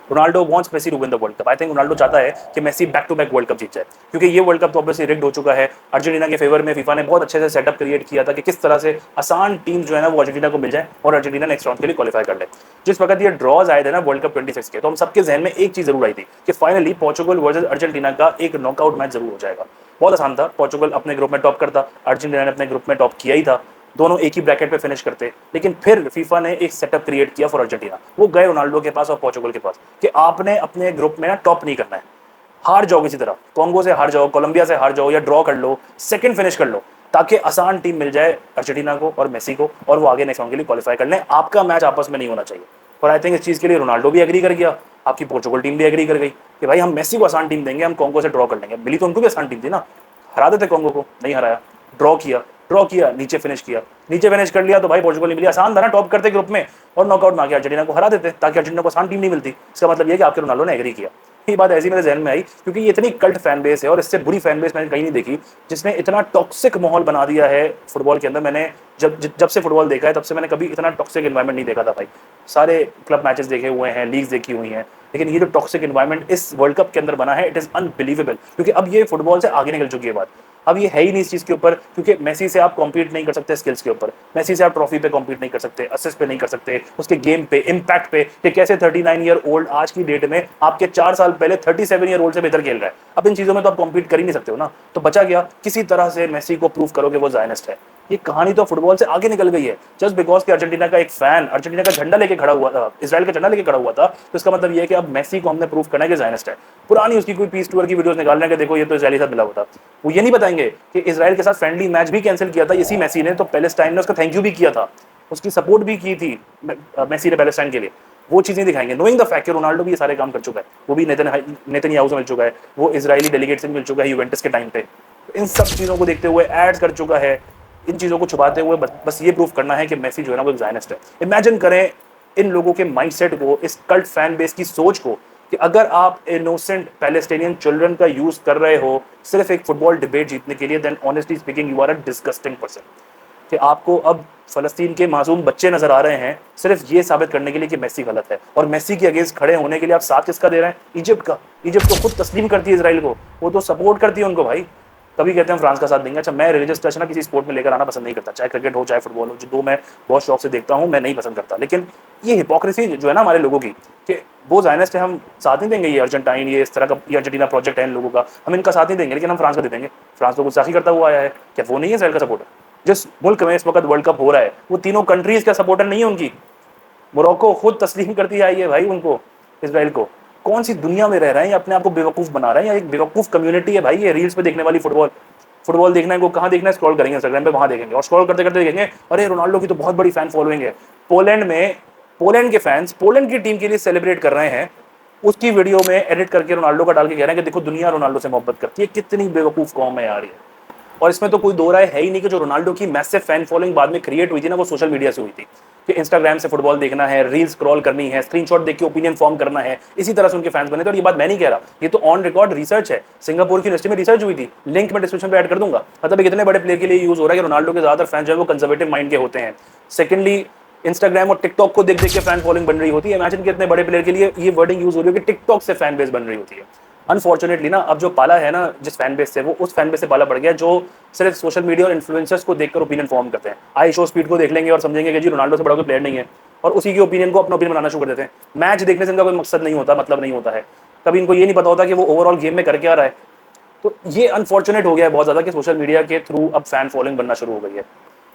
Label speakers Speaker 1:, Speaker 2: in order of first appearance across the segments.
Speaker 1: Ronaldo wants Messi to win the world cup. I think Ronaldo चाहता है कि Messi back to back world cup जीत जाए, क्योंकि ये वर्ल्ड कप तो ऑब्वियसली रिग्ड हो चुका है। अर्जेंटीना के फेवर में फीफा ने बहुत अच्छे से सेटअप क्रिएट किया था कि किस तरह से आसान टीम जो है ना वो अर्जेंटीना को मिल जाए और अर्जेंटीना नेक्स्ट राउंड के लिए क्वालिफाई कर ले। जिस वक्त ये ड्रॉज आए थे ना वर्ल्ड कप 26 के, तो हम सबके जहन में एक चीज जरूर आई थी कि फाइनली पोर्चुगल वर्सेस अर्जेंटीना का एक नॉकआउट मैच जरूर हो जाएगा। बहुत आसान था, पोर्चुगल अपने ग्रुप में टॉप करता, अर्जेंटीना ने अपने ग्रुप में टॉप किया ही था, दोनों एक ही ब्रैकेट पे फिनिश करते। लेकिन फिर फीफा ने एक सेटअप क्रिएट किया फॉर अर्जेंटीना। वो गए रोनाल्डो के पास और पोर्चुगल के पास कि आपने अपने ग्रुप में ना टॉप नहीं करना है, हार जाओ किसी तरह, कॉन्गो से हार जाओ, कोलंबिया से हार जाओ या ड्रॉ कर लो, सेकंड फिनिश कर लो, ताकि आसान टीम मिल जाए अर्जेंटीना को और मेसी को और वो आगे नेक्स्ट राउंड के लिए क्वालिफाई कर लें। आपका मैच आपस में नहीं होना चाहिए। और आई थिंक इस चीज़ के लिए रोनाल्डो भी एग्री कर गया, आपकी पोर्चुगल टीम भी एग्री कर गई कि भाई हम मेसी को आसान टीम देंगे, हम कॉन्गो से ड्रॉ कर लेंगे। मिली तो उनको भी आसान टीम थी ना, हरा देते कॉन्गो को, नहीं हराया, ड्रॉ किया, नीचे फिनिश किया, नीचे फिनिश कर लिया तो भाई पोर्चुगल नहीं मिली, आसान था ना, टॉप करते ग्रुप में और नॉकआउट में आके अर्जेंटीना को हरा देते, ताकि अर्जेंटीना को आसान टीम नहीं मिलती। इसका मतलब ये कि आपके रोनाल्डो ने एग्री किया। ये बात ऐसी मेरे जहन में आई क्योंकि ये इतनी कल्ट फैन बेस है और इससे बुरी फैन बेस मैंने कहीं नहीं देखी, जिसने इतना टॉक्सिक माहौल बना दिया है फुटबॉल के अंदर। मैंने जब से फुटबॉल देखा है तब से मैंने कभी इतना टॉक्सिक एनवायरनमेंट नहीं देखा था भाई। सारे क्लब मैचेस देखे हुए हैं, लीग्स देखी हुई हैं, लेकिन ये जो टॉक्सिक एनवायरनमेंट इस वर्ल्ड कप के अंदर बना है, इट इज अनबिलीवेबल। क्योंकि अब ये फुटबॉल से आगे निकल चुकी है बात, अब ये है ही नहीं इस चीज के ऊपर, क्योंकि मेसी से आप कॉम्पीट नहीं कर सकते स्किल्स के ऊपर, मेसी से आप ट्रॉफी पे कॉम्पीट नहीं कर सकते, असिस्ट पे नहीं कर सकते, उसके गेम पे, इम्पैक्ट पे, कि कैसे 39 ईयर ओल्ड आज की डेट में आपके 4 साल पहले 37 ईयर ओल्ड से बेहतर खेल रहा है। अब इन चीजों में तो आप कॉम्पीट कर ही नहीं सकते हो ना। तो बचा गया किसी तरह से मेसी को प्रूव करो कि वो जायनिस्ट है। ये कहानी तो फुटबॉल से आगे निकल गई है। जस्ट बिकॉज कि अर्जेंटीना का एक फैन अर्जेंटीना का झंडा लेके खड़ा हुआ था, इजराइल का झंडा लेके खड़ा हुआ था, तो इसका मतलब ये है कि अब मेसी को हमने प्रूव करना है कि जायनिस्ट है। पुरानी उसकी कोई पीस टूर की वीडियोस निकालने के देखो ये तो इजराइली साथ मिला हुआ था। वो ये नहीं बताएंगे कि इजराइल के साथ फ्रेंडली मैच भी कैंसिल किया था इसी मेसी ने, तो पैलेस्टाइन ने उसका थैंक यू भी किया था, उसकी सपोर्ट भी की थी मेसी ने पैलेस्टाइन के लिए। वो चीजें दिखाएंगे, नोइंग द फैक्ट कि रोनाल्डो भी ये सारे काम कर चुका है, वो भी नेतन्याहू से मिल चुका है, वो इजरायली डेलीगेट से मिल चुका है यूवेंटस के टाइम पे। इन सब चीजों को देखते हुए एड्स कर चुका है, इन चीजों को छुपाते हुए बस ये प्रूफ करना है कि मेसी जो है ना वो जायनिस्ट है। इमेजिन करें इन लोगों के माइंडसेट को, इस कल्ट फैन बेस की सोच को, कि अगर आप इनोसेंट पैलेस्टाइनियन चिल्ड्रन का यूज कर रहे हो सिर्फ एक फुटबॉल डिबेट जीतने के लिए, then honestly speaking you are a disgusting person. कि आपको अब फलस्तीन के मासूम बच्चे नजर आ रहे हैं सिर्फ ये साबित करने के लिए कि मेसी गलत है, और मेसी के अगेंस्ट खड़े होने के लिए आप साथ किसका दे रहे हैं? इजिप्ट का। इजिप्ट तो खुद तस्लीम करती है इसराइल को, वो तो सपोर्ट करती है उनको भाई। कभी कहते हैं फ्रांस का साथ देंगे। अच्छा, मैं रिलीजियस टच ना किसी स्पोर्ट में लेकर आना पसंद नहीं करता, चाहे क्रिकेट हो चाहे फुटबॉल हो, जो दो मैं बहुत शौक से देखता हूँ, मैं नहीं पसंद करता। लेकिन ये हिपोक्रेसी जो है ना हमारे लोगों की, कि वो जायनिस्ट है, हम साथ नहीं देंगे, ये अर्जेंटाइन, ये इस तरह का, ये अर्जेंटीना प्रोजेक्ट है इन लोगों का, हम इनका साथ नहीं देंगे, लेकिन हम फ्रांस का दे देंगे। फ्रांस तो गुस्ताखी करता हुआ आया है, क्या वो नहीं है इसराइल का सपोर्टर? जिस मुल्क में इस वक्त वर्ल्ड कप हो रहा है वो तीनों कंट्रीज का सपोर्टर नहीं है उनकी। मोरक्को खुद तस्लीम करती आई है भाई उनको, इसराइल को। कौन सी दुनिया में रह रहे हैं, अपने आप को बेवकूफ बना रहे हैं, या एक बेवकूफ कम्युनिटी है भाई ये रील्स पे देखने वाली। फुटबॉल देखना है को कहाँ देखना है? स्क्रॉल करेंगे इंस्टाग्राम पे, वहां देखेंगे, और स्क्रॉल करते करते देखेंगे अरे रोनाल्डो की तो बहुत बड़ी फैन फॉलोइंग है। पोलैंड में पोलैंड के फैंस पोलैंड की टीम के लिए सेलिब्रेट कर रहे हैं, उसकी वीडियो में एडिट करके रोनाल्डो का डाल के कह रहे हैं कि देखो दुनिया रोनाल्डो से मोहब्बत करती है। कितनी बेवकूफ कौम है यार ये। और इसमें तो कोई दो राय है ही नहीं कि जो रोनाल्डो की मैसिव फैन फॉलोइंग बाद में क्रिएट हुई थी ना, वो सोशल मीडिया से हुई थी। कि इंस्टाग्राम से फुटबॉल देखना है, रील स्क्रॉल करनी है, स्क्रीनशॉट देख के ओपिनियन फॉर्म करना है, इसी तरह से उनके फैंस बने थे। और ये बात मैं नहीं कह रहा, ये तो ऑन रिकॉर्ड रिसर्च है, सिंगापुर की यूनिवर्सिटी में रिसर्च हुई थी, लिंक मैं डिस्क्रिप्शन पे ऐड कर दूंगा। मतलब कितने बड़े प्लेयर के लिए यूज हो रहा है कि रोनाल्डो के ज्यादातर फैंस जो है वो कंजर्वेटिव माइंड के होते हैं। सेकेंडली, इंस्टाग्राम और टिकटॉक को देख देख के फैन फॉलोइंग बन रही होती है। इमेजिन कितने बड़े प्लेयर के लिए ये वर्डिंग यूज हो रही है कि टिकटॉक से फैन बेस बन रही होती है। अनफॉर्चुनेटली ना, अब जो पाला है ना जिस फैन बेस से, वो उस फैन बेस से पाला पड़ गया जो सिर्फ सोशल मीडिया और इन्फ्लुएंसर्स को देखकर ओपिनियन फॉर्म करते हैं। आई शो स्पीड को देख लेंगे और समझेंगे कि जी रोनाल्डो से बड़ा कोई प्लेयर नहीं है, और उसी की ओपिनियन को अपना ओपिनियन बनाना शुरू कर देते हैं। मैच देखने से इनका कोई मकसद नहीं होता, मतलब नहीं होता है। कभी इनको ये नहीं पता होता कि वो ओवरऑल गेम में करके आ रहा है। तो ये अनफॉर्चुनेट हो गया है बहुत ज़्यादा कि सोशल मीडिया के थ्रू अब फैन फॉलोइंग बनना शुरू हो गई है।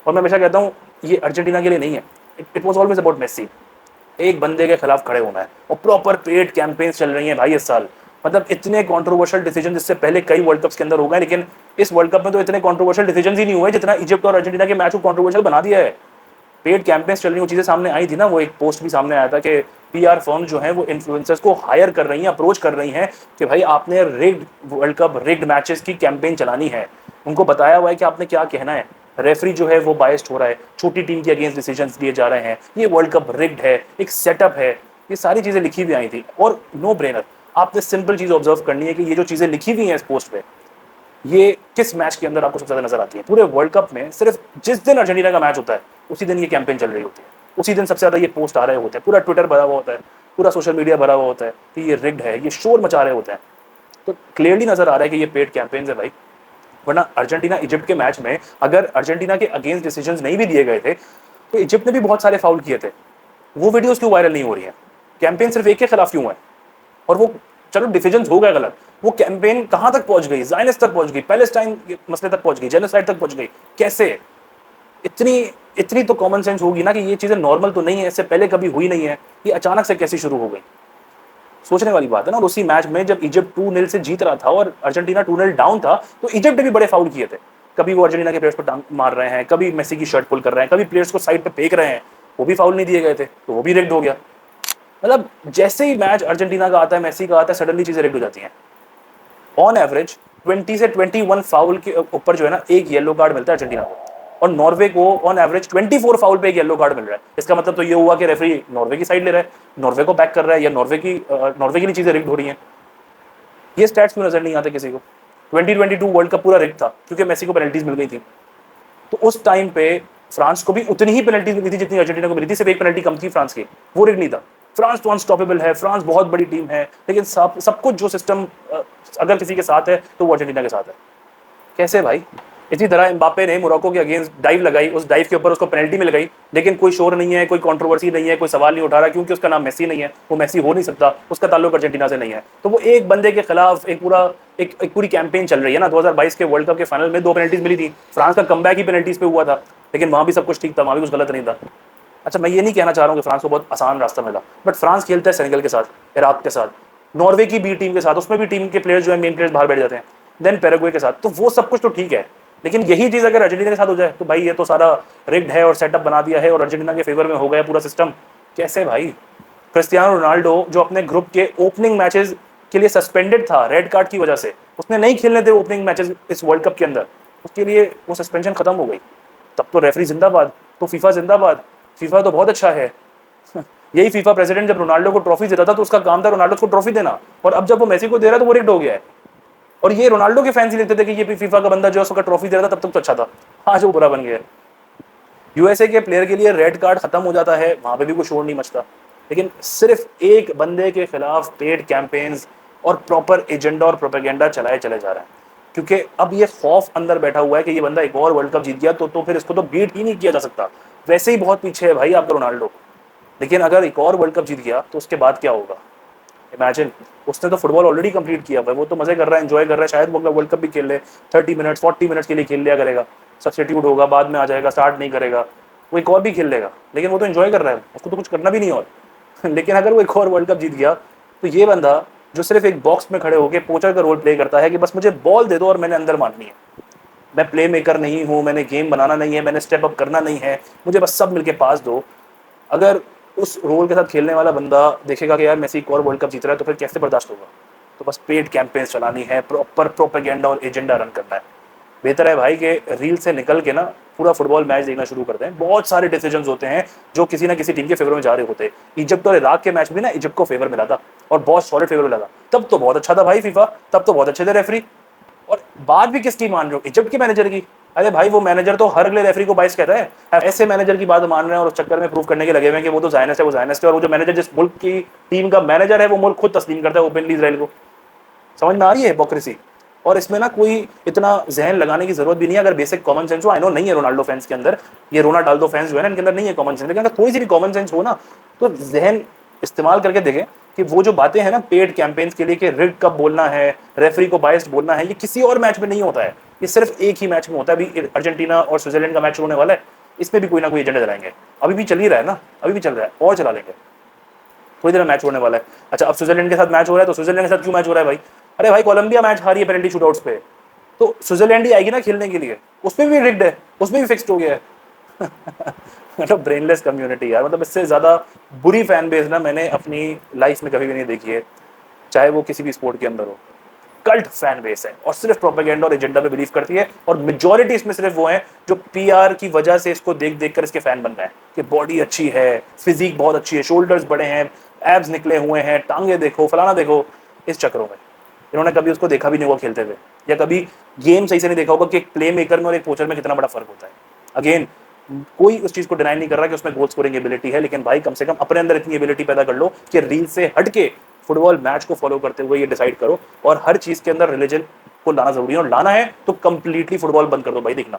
Speaker 1: और मैं हमेशा कहता हूँ ये अर्जेंटीना के लिए नहीं है, it was always about Messi. एक बंदे के खिलाफ खड़े होना है, और प्रॉपर पेड कैंपेन्स चल रही हैं भाई इस साल। मतलब इतने कंट्रोवर्शियल डिसीजन जिससे पहले कई वर्ल्ड कप्स के अंदर हो गए, लेकिन इस वर्ल्ड कप में तो इतने कंट्रोवर्शियल डिसीजन ही नहीं हुए जितना इजिप्ट और अर्जेंटीना के मैच को कंट्रोवर्शियल बना दिया है। पेड कैंपेन्स चल रही वो चीज़ें सामने आई थी ना, वो एक पोस्ट भी सामने आया था कि पीआर फर्म जो है वो इन्फ्लुएंसर्स को हायर कर रही हैं, अप्रोच कर रही हैं कि भाई आपने rigged world cup, rigged matches की कैंपेन चलानी है। उनको बताया हुआ है कि आपने क्या कहना है। रेफरी जो है वो बायस्ड हो रहा है, छोटी टीम के अगेंस्ट डिसीजंस दिए जा रहे हैं, ये वर्ल्ड कप रिग्ड है, एक सेटअप है। ये सारी चीज़ें लिखी हुई आई थी, और नो ब्रेनर आपने सिंपल चीज़ ऑब्जर्व करनी है कि ये जो चीज़ें लिखी हुई हैं इस पोस्ट पे, ये किस मैच के अंदर आपको सबसे ज़्यादा नजर आती है? पूरे वर्ल्ड कप में सिर्फ जिस दिन अर्जेंटीना का मैच होता है उसी दिन ये कैंपेन चल रही होती है, उसी दिन सबसे ज़्यादा ये पोस्ट आ रहे होते हैं, पूरा ट्विटर भरा हुआ होता है। पूरा सोशल मीडिया भरा हुआ होता है कि ये रिग्ड है, ये शोर मचा रहे होते हैं। तो क्लियरली नजर आ रहा है कि ये पेड कैंपेन्स है भाई। वरना अर्जेंटीना इजिप्ट के मैच में अगर अर्जेंटीना के अगेंस्ट डिसीजंस नहीं भी दिए गए थे तो इजिप्ट ने भी बहुत सारे फाउल किए थे, वो वीडियोस क्यों वायरल नहीं हो रही हैं? कैंपेन सिर्फ एक के खिलाफ क्यों है? और वो चलो डिसीजंस हो गए गलत, वो कैंपेन कहां तक पहुंच गई? ज़ायनिस्ट तक पहुंच गई, पैलेस्टाइन के मसले तक पहुंच गई, जेनोसाइड तक पहुंच गई। कैसे? इतनी इतनी तो कॉमन सेंस होगी ना कि ये चीजें नॉर्मल तो नहीं है, इससे पहले कभी हुई नहीं है, ये अचानक से कैसे शुरू हो गई? सोचने वाली बात है ना। और उसी मैच में जब इजिप्ट 2-0 से जीत रहा था और अर्जेंटीना 2-0 डाउन था, तो इजिप्ट ने भी बड़े फाउल किए थे। कभी वो अर्जेंटीना के प्लेयर्स पर टांग मार रहे हैं, कभी मेसी की शर्ट पुल कर रहे हैं, कभी प्लेयर्स को साइड पे फेंक रहे हैं, वो भी फाउल नहीं दिए गए थे, तो वो भी रिग्ड हो गया। मतलब जैसे ही मैच अर्जेंटीना का आता है, मेसी का आता है, सडनली चीजें रिग्ड हो जाती हैं। ऑन एवरेज 20 से 21 फाउल के ऊपर जो है ना, एक येलो कार्ड मिलता है अर्जेंटीना को, और नॉर्वे को ऑन एवरेज 24 फाउल पे एक येलो कार्ड मिल रहा है। इसका मतलब तो ये हुआ कि रेफरी नॉर्वे की साइड ले रहा है, नॉर्वे को बैक कर रहा है, या नॉर्वे की लिए चीजें रिग्ड हो रही हैं। ये स्टैट्स क्यों नजर नहीं आते किसी को? 2022 वर्ल्ड कप पूरा रिग्ड था क्योंकि मेसी को पेनल्टीज मिल गई थी। तो उस टाइम पे फ्रांस को भी उतनी ही पेनल्टीज मिली थी जितनी अर्जेंटीना को मिली थी, सिर्फ एक पेनल्टी कम थी फ्रांस की, वो रिग्ड नहीं था। फ्रांस तो अनस्टॉपेबल है, फ्रांस बहुत बड़ी टीम है, लेकिन सब कुछ जो सिस्टम अगर किसी के साथ है तो वो अर्जेंटीना के साथ है। कैसे भाई? इसी तरह एम्बापे ने मोरक्को के अगेंस्ट डाइव लगाई, उस डाइव के ऊपर उसको पेनल्टी मिल गई, लेकिन कोई शोर नहीं है, कोई कंट्रोवर्सी नहीं है, कोई सवाल नहीं उठा रहा, क्योंकि उसका नाम मेसी नहीं है, वो मेसी हो नहीं सकता, उसका ताल्लुक अर्जेंटीना से नहीं है। तो वो एक बंदे के खिलाफ एक पूरी कैंपेन चल रही है ना। 2022 के वर्ल्ड कप के फाइनल में 2 पेनल्टीज मिली थी, फ्रांस का कमबैक ही पेनल्टीज पे हुआ था, लेकिन वहां भी सब कुछ ठीक था, वहां भी कुछ गलत नहीं था। अच्छा, मैं ये नहीं कहना चाह रहा हूँ कि फ्रांस को बहुत आसान रास्ता मिला, बट फ्रांस खेलता है सेनेगल के साथ, इराक के साथ, नॉर्वे की बी टीम के साथ, उसमें भी टीम के प्लेयर्स जो है मेन प्लेयर्स बाहर बैठ जाते हैं, देन पैराग्वे के साथ, तो वो सब कुछ तो ठीक है। लेकिन यही चीज अगर अर्जेंटीना के साथ हो जाए तो भाई ये तो सारा रिग्ड है और सेटअप बना दिया है और अर्जेंटीना के फेवर में हो गया पूरा सिस्टम। कैसे भाई? क्रिस्टियानो रोनाल्डो जो अपने ग्रुप के ओपनिंग मैचेस के लिए सस्पेंडेड था रेड कार्ड की वजह से, उसने नहीं खेलने थे ओपनिंग मैचेस इस वर्ल्ड कप के अंदर, उसके लिए वो सस्पेंशन खत्म हो गई। तब तो रेफरी जिंदाबाद, तो फीफा जिंदाबाद, फीफा तो बहुत अच्छा है। यही फीफा प्रेसिडेंट जब रोनाल्डो को ट्रॉफी देता था तो उसका काम था रोनाल्डो को ट्रॉफी देना, और अब जब वो मेसी को दे रहा है तो वो रिग्ड हो गया है। और ये रोनाल्डो के फैंस ही लेते थे कि ये फीफा का बंदा जो उसका ट्रॉफी दे रहा था तब तक तो अच्छा था, आज वो बुरा बन गया है। यूएसए के प्लेयर के लिए रेड कार्ड खत्म हो जाता है, वहां पे भी कोई शोर नहीं मचता, लेकिन सिर्फ एक बंदे के खिलाफ पेड कैंपेन्स और प्रॉपर एजेंडा और प्रोपेगेंडा चलाए चले जा रहे हैं, क्योंकि अब ये खौफ अंदर बैठा हुआ है कि ये बंदा एक और वर्ल्ड कप जीत गया तो फिर इसको तो बीट ही नहीं किया जा सकता। वैसे ही बहुत पीछे है भाई आपका रोनाल्डो, लेकिन अगर एक और वर्ल्ड कप जीत गया तो उसके बाद क्या होगा? इमेजिन, उसने तो फुटबॉल ऑलरेडी कंप्लीट किया है, वो तो मजे कर रहा है, एंजॉय कर रहा है, शायद वो वर्ल्ड कप भी खेल ले, 30 मिनट्स 40 मिनट्स के लिए खेल लिया करेगा, सब्स्टिट्यूट होगा, बाद में आ जाएगा, स्टार्ट नहीं करेगा, वो एक और भी खेल लेगा, लेकिन वो तो एंजॉय कर रहा है, उसको तो कुछ करना भी नहीं और लेकिन अगर वो एक और वर्ल्ड कप जीत गया तो ये बंदा जो सिर्फ एक बॉक्स में खड़े होकर पोचर का रोल प्ले करता है कि बस मुझे बॉल दे दो और मैंने अंदर मारनी है, मैं प्ले मेकर नहीं हूँ, मैंने गेम बनाना नहीं है, मैंने स्टेप अप करना नहीं है, मुझे बस सब मिलके पास दो। अगर उस रोल के साथ खेलने वाला बंदा देखेगा कि यार मेसी एक और वर्ल्ड कप जीत रहा है तो फिर कैसे बर्दाश्त होगा? तो बस पेड कैंपेन्स चलानी है, प्रॉपर प्रोपेगेंडा और एजेंडा रन करना है। बेहतर है भाई कि रील से निकल के ना पूरा फुटबॉल मैच देखना शुरू करते हैं। बहुत सारे डिसीजंस होते हैं जो किसी ना किसी टीम के फेवर में जा रहे होते हैं। इजिप्ट और इराक के मैच में ना इजिप्ट को फेवर मिला था और बहुत सॉलिड फेवर मिला था, तब तो बहुत अच्छा था भाई फीफा, तब तो बहुत अच्छे थे रेफरी। और बात भी किसकी मान रहे हो? इजिप्ट के मैनेजर की। अरे भाई वो मैनेजर तो हर अगले रेफरी को बाइस कहता है, ऐसे मैनेजर की बात मान रहे हैं और उस चक्कर में प्रूव करने के लगे हुए हैं कि वो तो ज़ायनिस्ट है, वो ज़ायनिस्ट है, और वो जो मैनेजर जिस मुल्क की टीम का मैनेजर है वो मुल्क खुद तस्लीम करता है ओपनली इजराइल को। समझ में आ रही है हिपोक्रेसी? और इसमें ना कोई इतना जहन लगाने की जरूरत भी नहीं है अगर बेसिक कॉमन सेंस हो। आई नो नहीं है रोनाल्डो फैंस के अंदर, ये रोनाल्डो फैंस जो है ना इनके अंदर नहीं है कॉमन सेंस, लेकिन अगर थोड़ी सी भी कॉमन सेंस हो ना तो जहन इस्तेमाल करके देखें कि वो जो बातें हैं ना पेड कैंपेन्स के लिए कि रिग कब बोलना है, रेफरी को बायस्ड बोलना है, ये किसी और मैच में नहीं होता है, ये सिर्फ एक ही मैच में होता है। अभी अर्जेंटीना और स्विट्जरलैंड का मैच होने वाला है, इसमें भी कोई ना कोई एजेंडा चलाएंगे, अभी भी चल ही रहा है ना, अभी भी चल रहा है और चला लेंगे, थोड़ी देर मैच होने वाला है। अच्छा, अब स्विट्जरलैंड के साथ मैच हो रहा है तो स्विट्जरलैंड के साथ क्यों मैच हो रहा है भाई? अरे भाई कोलंबिया मैच हारी है पेनल्टी शूटआउट्स पे, तो स्विट्जरलैंड ही आएगी ना खेलने के लिए, उसमें भी रिग्ड है, उसमें भी फिक्स्ड हो गया है मतलब ब्रेनलेस कम्युनिटी यार, मतलब इससे ज़्यादा बुरी फैन बेस ना मैंने अपनी लाइफ में कभी भी नहीं देखी है, चाहे वो किसी भी स्पोर्ट के अंदर हो। कल्ट फैन बेस है और सिर्फ प्रोपेगेंडा और एजेंडा पे बिलीव करती है, और मेजॉरिटी इसमें सिर्फ वो हैं जो पीआर की वजह से इसको देख देख कर इसके फैन बन रहे हैं कि बॉडी अच्छी है, फिजिक बहुत अच्छी है, शोल्डर्स बड़े हैं, एब्स निकले हुए हैं, टांगे देखो, फलाना देखो। इस चक्करों में इन्होंने कभी उसको देखा भी नहीं होगा खेलते हुए, या कभी गेम सही से नहीं देखा होगा कि एक प्ले मेकर में और एक पोचर में कितना बड़ा फर्क होता है। अगेन कोई उस चीज को डिनाई नहीं कर रहा कि उसमें गोल स्कोरिंग एबिलिटी है, लेकिन भाई कम से कम अपने अंदर इतनी एबिलिटी पैदा कर लो कि रील से हट के फुटबॉल मैच को फॉलो करते हुए ये डिसाइड करो, और हर चीज के अंदर रिलीजन को लाना जरूरी है, और लाना है तो कंप्लीटली फुटबॉल बंद कर दो भाई देखना।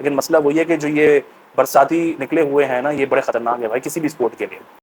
Speaker 1: लेकिन मसला वही है कि जो ये बरसाती निकले हुए हैं ना, ये बड़े खतरनाक है भाई किसी भी स्पोर्ट के लिए।